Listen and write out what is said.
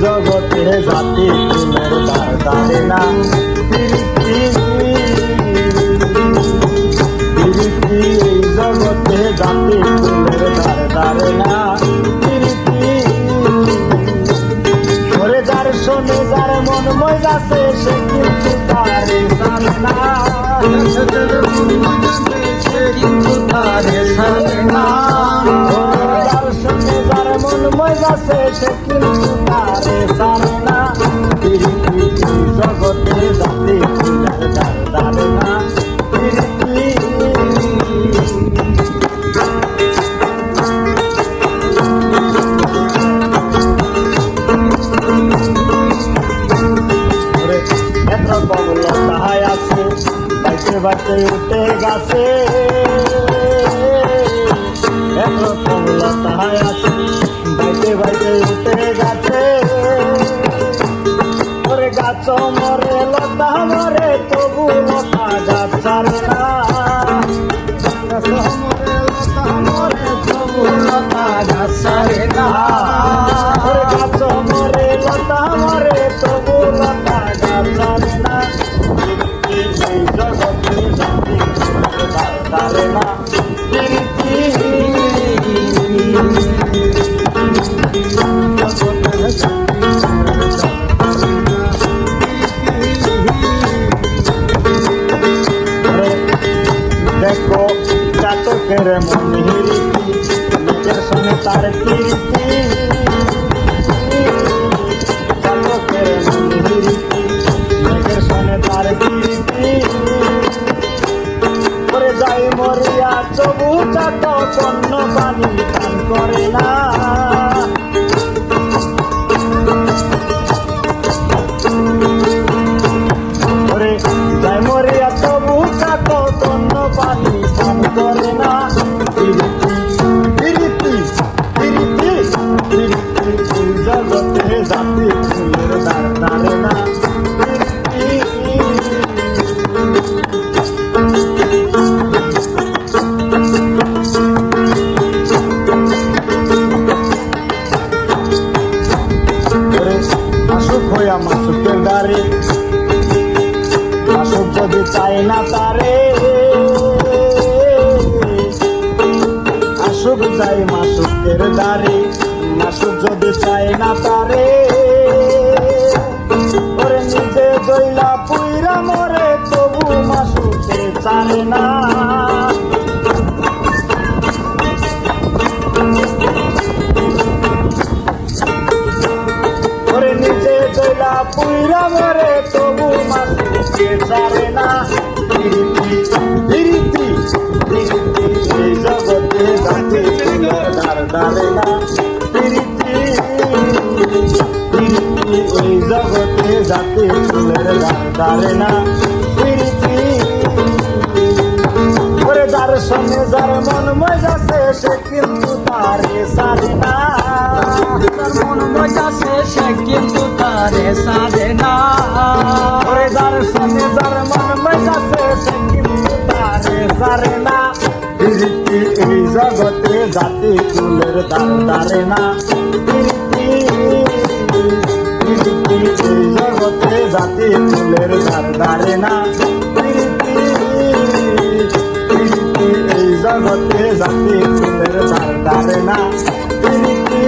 জগতে জাতি ফুলের দ্বার দ্বারে না প্রীতি প্রীতি এই জগতে জাতি ফুলের দ্বার দ্বারে না প্রীতি ওরে যার শোনে যার মন মজাছে সে কিন্তু তারে জানে না কিন্তু তারে সারে না যার শোনে যার মন মজাছে সে কিন্তু তারে জানে না প্রীতি জগতে জাতি ফুলের দ্বার দ্বারে না প্রীতি বাঁচতে উঠে গাছে একরকম লতায় আছে বাইতে বাইতে উঠে গাছে ওরে গাছ মরে লতা মরে তবু লতা গাছ ছাড়ে না গাছ মরে লতা মরে তবু লতা গাছ ছাড়ে না ওরে গাছ মরে লতা মরে তবু লতা গাছ ছাড়ে না জগতে জাতি দ্বারে না প্রীতি দেখো চাতকের মন হিরিতি নিজের সঙ্গে তার কীর্তি চাতকের মন হিরিতি নিজের সঙ্গে তার কীর্তি করে যাই মরিয়া তবু চাত কন্ন পানি পান করে না করে যাই মরিয়া তবু চাত কন্ন পানি পান করে না প্রীতি প্রীতি প্রীতি জগতে জাতি ফুলের দ্বার দ্বারে না মাসুক হইয়া মাসুকের দ্বারে মাসুক যদি চাই না তারে আসুক যাই মাসুকের দ্বারে মাসুক যদি চাই না তারে ওরে নিজে দইলা পুইরা মরে তবু মাসুকে চারে না নিজে দইলা পুইরা মরে তবু মাসুকে ছাড়ে না প্রীতি প্রীতি প্রীতি এই জগতে জাতি ফুলের দ্বার দ্বারে না প্রীতি প্রীতি এই জগতে জাতি ফুলের দ্বার দ্বারে না প্রীতি ওরে যার সঙ্গে যার মন মজাছে সে কিন্তু তারে ছাড়ে না মন মজাছে সে কিন্তু তারে সারে না ওরে যার সঙ্গে যার মন মজাছে সে কিন্তু তারে ছাড়ে না প্রীতি এই জগতে জাতি ফুলের দ্বার দ্বারে না প্রীতি প্রীতি এই জগতে জাতি ফুলের দ্বার দ্বারে না প্রীতি প্রীতি এই জগতে জাতি ফুলের দ্বার দ্বারে না প্রীতি